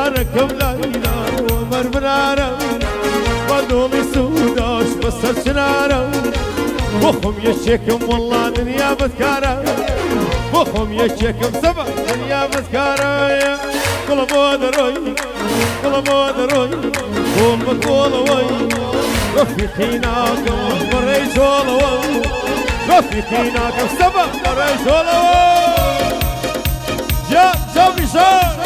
ركب ليلى ومر منارة ودولي سوداش بس الشنارة بخم يشيكم والله دنيا بذكارة بخم يشيكم سبع دنيا بذكارة كل بودروي كل بودروي كل بقولوي رفيقيناكم بريشولوي رفيقيناكم سبع بريشولوي يا زوجي شان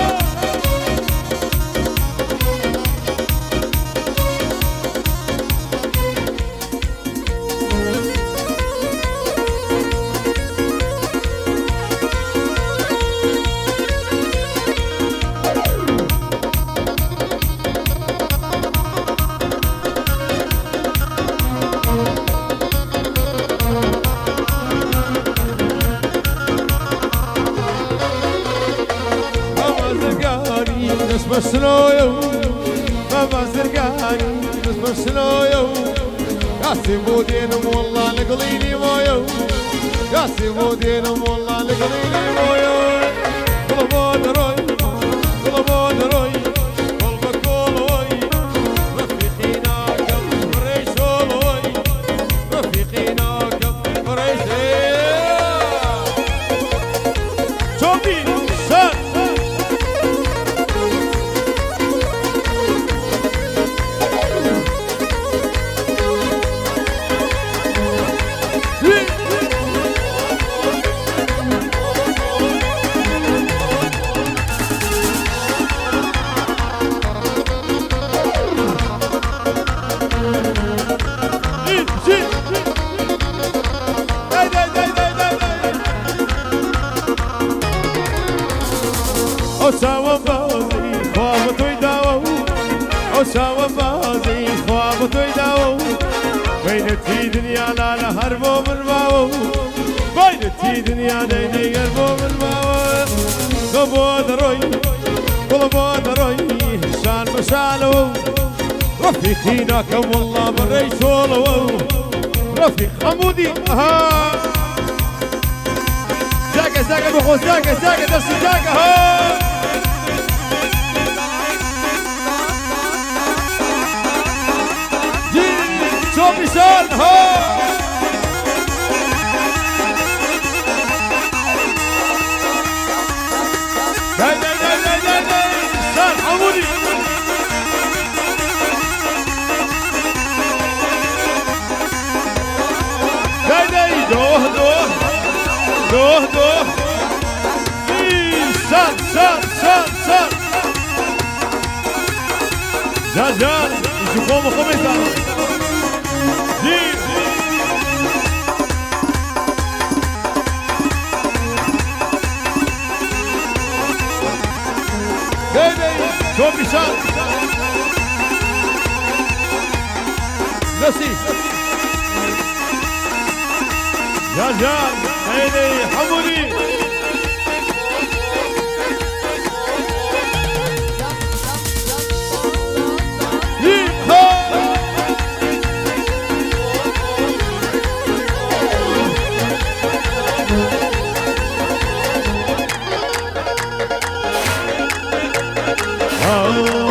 بس شنويو بابا زرقاني بس شنويو قاسي مودينم والله لقليني مويو قاسي مودينم والله لقليني مويو كل بودروي كل بودروي كل بقولوي رفيقيناكم بريشولوي رفيقيناكم بريشي شوفي شان أسامة بازي خوابتو يداوو أسامة بازي خوابتو يداوو بينتي دنيا لا هربو من باو بينتي دنيا ديني هربو من باو قبو دروي قلبو دروي شان بشالو رفيقيناكم والله بريشولو رفيق حمودي زاكا زاكا بخو زاكا زاكا درس زاكا شوف شلون داي داي داي داي داي داي شلون حمودي داي داي دوه دوه دوه دوه شلون شلون شلون شلون جان جان يشوفوهم خمسة شوف بشار نسي جان جان هيدي حمودي Oh